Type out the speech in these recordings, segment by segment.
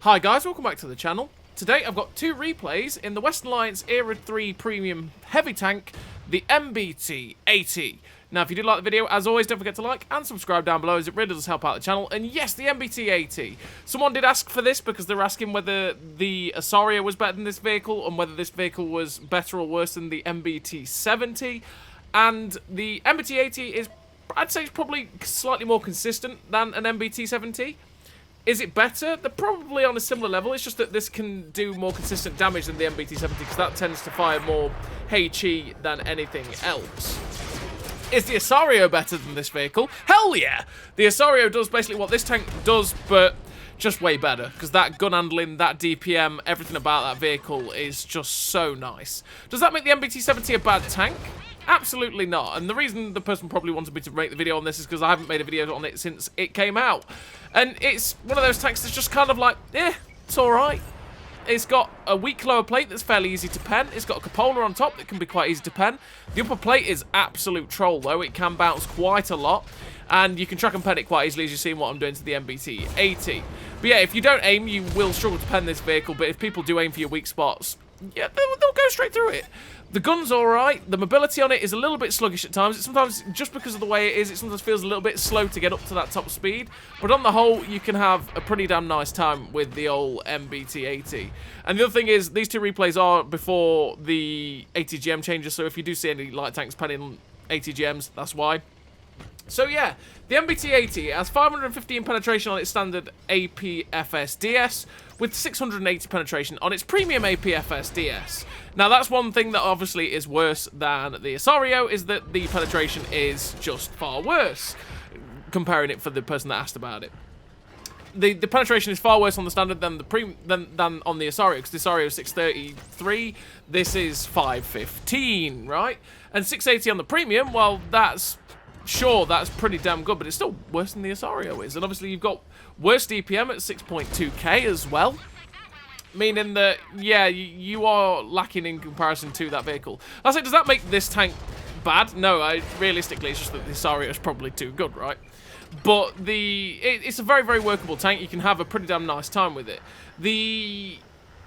Hi guys, welcome back to the channel. Today I've got two replays in the Western Alliance Era 3 Premium Heavy Tank, the MBT-80. Now if you did like the video, as always, don't forget to like and subscribe down below as it really does help out the channel. And yes, the MBT-80. Someone did ask for this because they're asking whether the Asario was better than this vehicle and whether this vehicle was better or worse than the MBT-70. And the MBT-80 is, I'd say, it's probably slightly more consistent than an MBT-70. Is it better? They're probably on a similar level. It's just that this can do more consistent damage than the MBT-70 because that tends to fire more HE than anything else. Is the Asario better than this vehicle? Hell yeah! The Asario does basically what this tank does, but just way better. Because that gun handling, that DPM, everything about that vehicle is just so nice. Does that make the MBT-70 a bad tank? Absolutely not. And the reason the person probably wanted me to make the video on this is because I haven't made a video on it since it came out. And it's one of those tanks that's just kind of like, it's alright. It's got a weak lower plate that's fairly easy to pen. It's got a cupola on top that can be quite easy to pen. The upper plate is absolute troll though. It can bounce quite a lot. And you can track and pen it quite easily as you've seen what I'm doing to the MBT-80. But yeah, if you don't aim, you will struggle to pen this vehicle. But if people do aim for your weak spots, yeah, they'll go straight through it. The gun's alright. The mobility on it is a little bit sluggish at times. It's sometimes, just because of the way it is, it sometimes feels a little bit slow to get up to that top speed. But on the whole, you can have a pretty damn nice time with the old MBT-80. And the other thing is, these two replays are before the ATGM changes, so if you do see any light tanks penning ATGMs, that's why. So yeah, the MBT-80 has 515 penetration on its standard APFS DS, with 680 penetration on its premium APFS DS. Now that's one thing that obviously is worse than the Asario, is that the penetration is just far worse, comparing it for the person that asked about it. The penetration is far worse on the standard than on the Asario, because the Asario is 633, this is 515, right? And 680 on the premium, well, that's pretty damn good, but it's still worse than the Asario is. And obviously you've got worse DPM at 6.2k as well. Meaning that, yeah, you are lacking in comparison to that vehicle. I say, does that make this tank bad? No, realistically, it's just that the Asario is probably too good, right? But it's a very, very workable tank. You can have a pretty damn nice time with it. The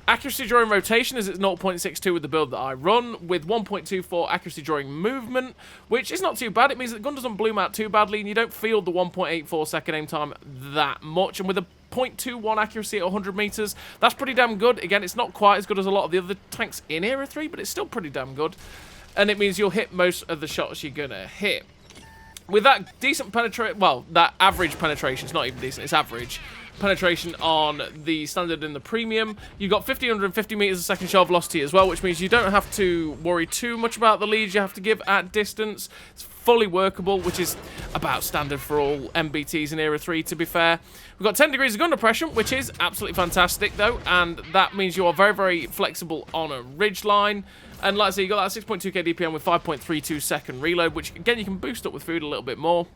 accuracy during rotation is at 0.62 with the build that I run, with 1.24 accuracy during movement, which is not too bad. It means that the gun doesn't bloom out too badly, and you don't feel the 1.84 second aim time that much. And with a 0.21 accuracy at 100 meters, that's pretty damn good. Again, it's not quite as good as a lot of the other tanks in Era 3, but it's still pretty damn good. And it means you'll hit most of the shots you're gonna hit. With that decent penetration, well, that average penetration, it's not even decent, it's average penetration on the standard and the premium, you've got 1550 meters a second shell velocity as well, which means you don't have to worry too much about the leads you have to give at distance. It's fully workable, which is about standard for all MBTs in Era 3, to be fair. We've got 10 degrees of gun depression, which is absolutely fantastic though, and that means you are very, very flexible on a ridge line. And like I say, you got that 6.2k DPM with 5.32 second reload, which again you can boost up with food a little bit more,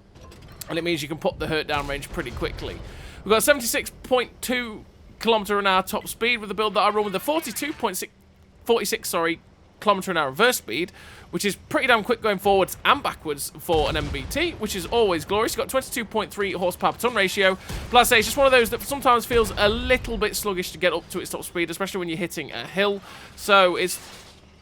and it means you can put the hurt down range pretty quickly. We've got 76.2 km/h top speed with the build that I run with the 46 km/h reverse speed, which is pretty damn quick going forwards and backwards for an MBT, which is always glorious. You've got 22.3 horsepower per ton ratio. But I say, it's just one of those that sometimes feels a little bit sluggish to get up to its top speed, especially when you're hitting a hill. So it's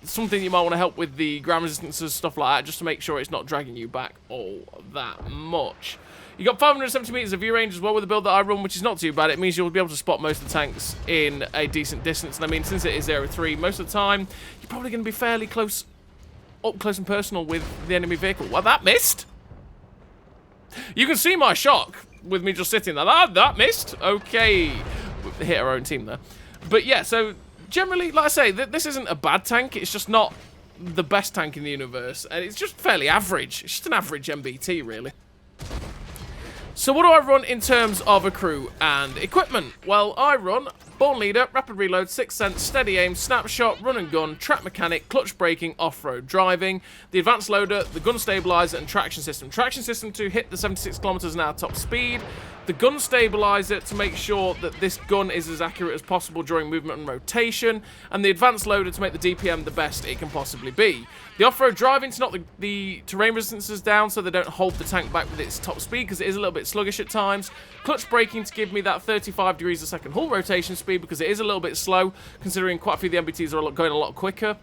something you might want to help with the ground resistances, stuff like that, just to make sure it's not dragging you back all that much. You got 570 meters of view range as well with the build that I run, which is not too bad. It means you'll be able to spot most of the tanks in a decent distance. And I mean, since it is Era 3, most of the time, you're probably going to be fairly close, up close and personal with the enemy vehicle. Well, that missed. You can see my shock with me just sitting there. That missed. Okay. We hit our own team there. But yeah, so generally, like I say, this isn't a bad tank. It's just not the best tank in the universe. And it's just fairly average. It's just an average MBT, really. So what do I run in terms of a crew and equipment? Well, I run Born Leader, Rapid Reload, Sixth Sense, Steady Aim, Snapshot, Run and Gun, Track Mechanic, Clutch Braking, Off-Road Driving, the Advanced Loader, the Gun Stabilizer, and Traction System. Traction System to hit the 76 km/h top speed, the Gun Stabilizer to make sure that this gun is as accurate as possible during movement and rotation, and the Advanced Loader to make the DPM the best it can possibly be. The Off-Road Driving to knock the terrain resistances down so they don't hold the tank back with its top speed, because it is a little bit bit sluggish at times. Clutch braking to give me that 35 degrees a second hull rotation speed, because it is a little bit slow, considering quite a few of the MBTs are going a lot quicker.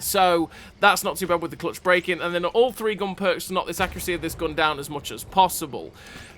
So that's not too bad with the clutch braking. And then all 3 gun perks to knock this accuracy of this gun down as much as possible.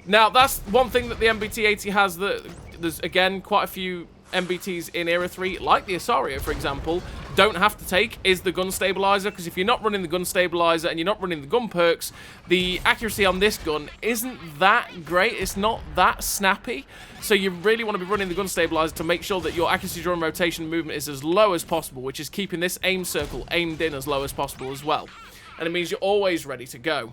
Now, that's one thing that the MBT-80 has, that there's, again, quite a few MBTs in Era 3, like the Asario, for example, don't have to take, is the gun stabilizer. Because if you're not running the gun stabilizer and you're not running the gun perks, the accuracy on this gun isn't that great. It's not that snappy. So you really want to be running the gun stabilizer to make sure that your accuracy during rotation movement is as low as possible, which is keeping this aim circle aimed in as low as possible as well. And it means you're always ready to go.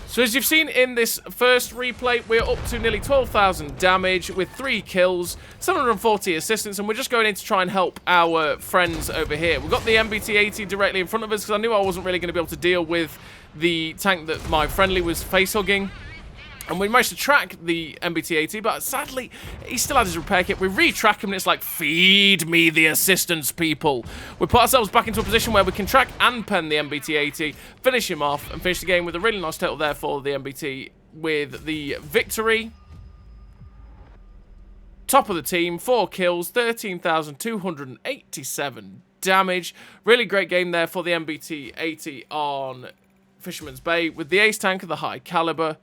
So as you've seen in this first replay, we're up to nearly 12,000 damage with 3 kills, 740 assistance, and we're just going in to try and help our friends over here. We've got the MBT-80 directly in front of us, because I knew I wasn't really going to be able to deal with the tank that my friendly was face-hugging. And we managed to track the MBT-80, but sadly, he still had his repair kit. We re-track him, and it's like, feed me the assistance, people. We put ourselves back into a position where we can track and pen the MBT-80, finish him off, and finish the game with a really nice total there for the MBT with the victory. Top of the team, 4 kills, 13,287 damage. Really great game there for the MBT-80 on Fisherman's Bay with the ace tank of the high caliber.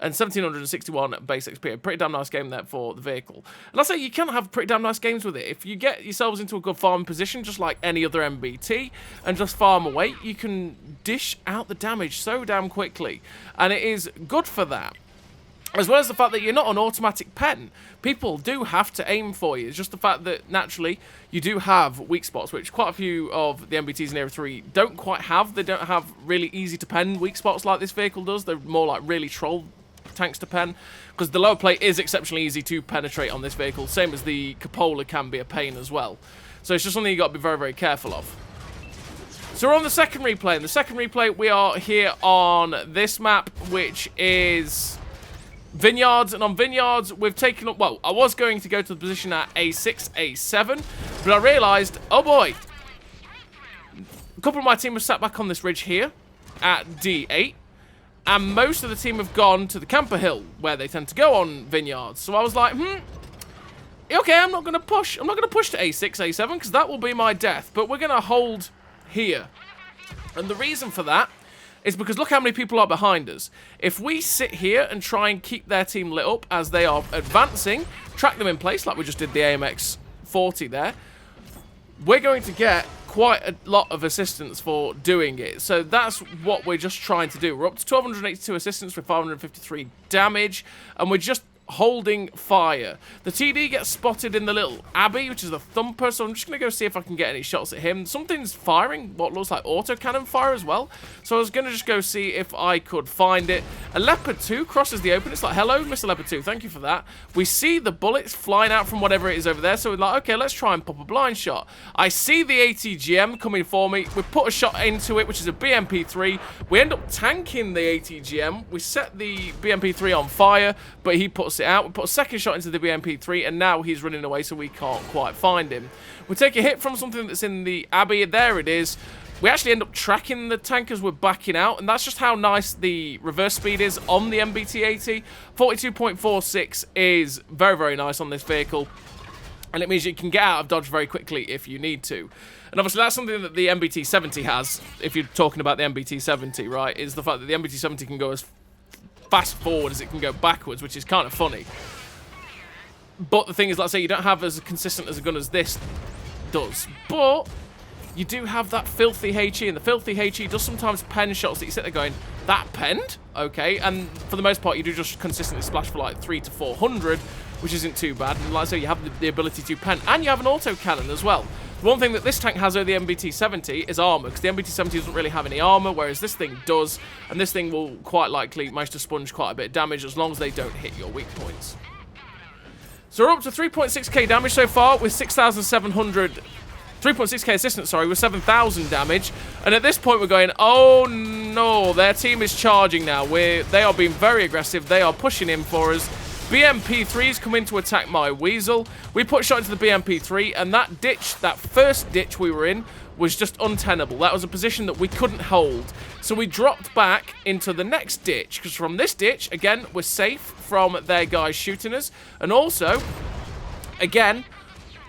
And 1,761 base XP. A pretty damn nice game there for the vehicle. And I'll say you can have pretty damn nice games with it. If you get yourselves into a good farming position, just like any other MBT, and just farm away, you can dish out the damage so damn quickly. And it is good for that. As well as the fact that you're not an automatic pen. People do have to aim for you. It's just the fact that, naturally, you do have weak spots, which quite a few of the MBTs in Era 3 don't quite have. They don't have really easy to pen weak spots like this vehicle does. They're more like really troll tanks to pen, because the lower plate is exceptionally easy to penetrate on this vehicle, same as the cupola can be a pain as well. So it's just something you got to be very, very careful of. So we're on the second replay. In the second replay, we are here on this map, which is Vineyards. And on Vineyards, we've taken up, well, I was going to go to the position at A6, A7, but I realised, oh boy, a couple of my team have sat back on this ridge here at D8. And most of the team have gone to the camper hill, where they tend to go on Vineyards. So I was like, okay, I'm not going to push. I'm not going to push to A6, A7, because that will be my death. But we're going to hold here. And the reason for that is because look how many people are behind us. If we sit here and try and keep their team lit up as they are advancing, track them in place like we just did the AMX 40 there, we're going to get quite a lot of assistance for doing it. So that's what we're just trying to do. We're up to 1,282 assistance with 553 damage, and we're just holding fire. The TD gets spotted in the little abbey, which is the thumper, so I'm just going to go see if I can get any shots at him. Something's firing what looks like autocannon fire as well, so I was going to just go see if I could find it. A Leopard 2 crosses the open. It's like, hello, Mr. Leopard 2, thank you for that. We see the bullets flying out from whatever it is over there, so we're like, okay, let's try and pop a blind shot. I see the ATGM coming for me. We put a shot into it, which is a BMP3. We end up tanking the ATGM. We set the BMP3 on fire, but he puts it out. We put a second shot into the BMP3, and now he's running away, so we can't quite find him. We take a hit from something that's in the abbey. There it is. We actually end up tracking the tank as we're backing out, and that's just how nice the reverse speed is on the MBT-80. 42.46 is very, very nice on this vehicle, and it means you can get out of dodge very quickly if you need to. And obviously that's something that the MBT-70 has, if you're talking about the MBT-70, right, is the fact that the MBT-70 can go as fast forward as it can go backwards, which is kind of funny. But the thing is, let's say you don't have as consistent as a gun as this does, but you do have that filthy HE, and the filthy HE does sometimes pen shots that you sit there going, that penned? Okay, and for the most part, you do just consistently splash for like 300 to 400, which isn't too bad. And like I say, you have the ability to pen, and you have an auto cannon as well. One thing that this tank has over the MBT-70 is armor, because the MBT-70 doesn't really have any armor, whereas this thing does, and this thing will quite likely manage to sponge quite a bit of damage as long as they don't hit your weak points. So we're up to 3.6k damage so far with 6,700... 3.6k assistance, sorry, with 7,000 damage. And at this point we're going, oh no, their team is charging now. They are being very aggressive. They are pushing in for us. BMP3s come in to attack my Weasel. We put a shot into the BMP3, and that ditch, that first ditch we were in, was just untenable. That was a position that we couldn't hold. So we dropped back into the next ditch, because from this ditch, again, we're safe from their guys shooting us. And also, again,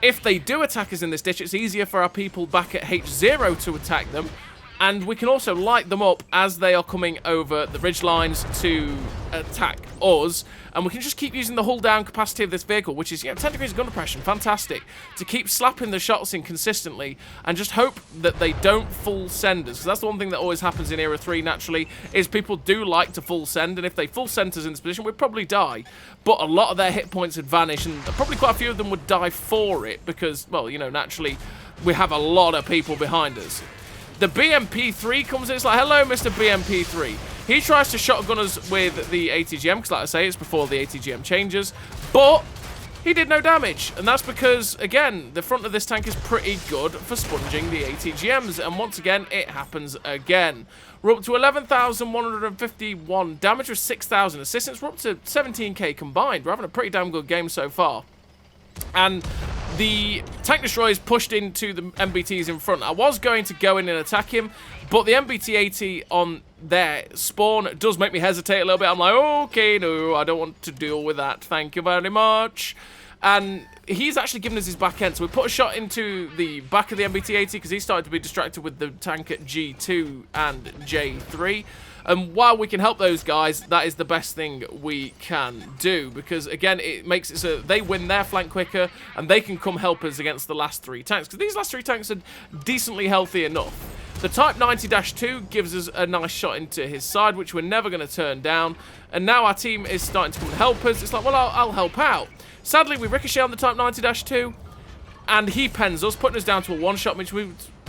if they do attack us in this ditch, it's easier for our people back at H0 to attack them. And we can also light them up as they are coming over the ridge lines to attack us. And we can just keep using the hull down capacity of this vehicle, which is, 10 degrees of gun depression, fantastic. To keep slapping the shots in consistently and just hope that they don't full send us. Because that's the one thing that always happens in Era 3, naturally, is people do like to full send. And if they full send us in this position, we'd probably die. But a lot of their hit points would vanish, and probably quite a few of them would die for it. Because, well, naturally, we have a lot of people behind us. The BMP3 comes in. It's like, hello, Mr. BMP3. He tries to shotgun us with the ATGM, because like I say, it's before the ATGM changes. But he did no damage. And that's because, again, the front of this tank is pretty good for sponging the ATGMs. And once again, it happens again. We're up to 11,151 damage with 6,000 assistance. We're up to 17k combined. We're having a pretty damn good game so far. And the tank destroyers pushed into the MBTs in front. I was going to go in and attack him, but the MBT-80 on their spawn does make me hesitate a little bit. I'm like, okay, no, I don't want to deal with that. Thank you very much. And he's actually given us his back end. So we put a shot into the back of the MBT-80 because he started to be distracted with the tank at G2 and J3. And while we can help those guys, that is the best thing we can do. Because, again, it makes it so they win their flank quicker and they can come help us against the last three tanks. Because these last three tanks are decently healthy enough. The Type 90-2 gives us a nice shot into his side, which we're never going to turn down. And now our team is starting to come and help us. It's like, well, I'll help out. Sadly, we ricochet on the Type 90-2. And he pens us, putting us down to a one-shot, which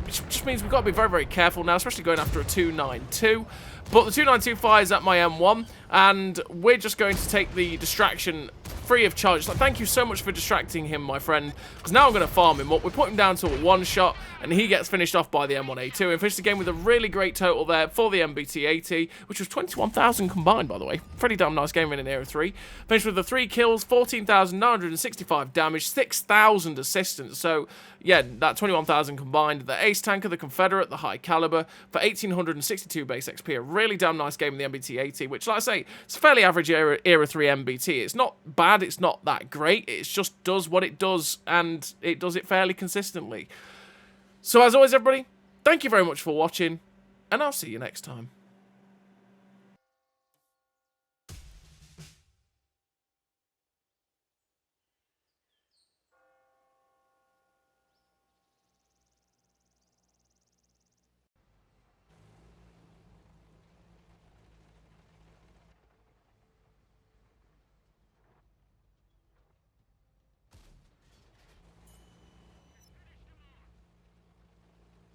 just means we've got to be very, very careful now, especially going after a 292. But the 292 fires at my M1, and we're just going to take the distraction free of charge. It's like, thank you so much for distracting him, my friend, because now I'm going to farm him up. We put him down to a one-shot, and he gets finished off by the M1A2, and finished the game with a really great total there for the MBT-80, which was 21,000 combined, by the way. Pretty damn nice game in Era 3. Finished with the 3 kills, 14,965 damage, 6,000 assistance. So, yeah, that 21,000 combined. The Ace Tanker, the Confederate, the High Caliber, for 1,862 base XP. A really damn nice game in the MBT-80, which, like I say, it's a fairly average Era 3 MBT. It's not bad, it's not that great. It just does what it does, and it does it fairly consistently. So, as always, everybody, thank you very much for watching, and I'll see you next time.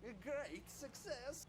A great success.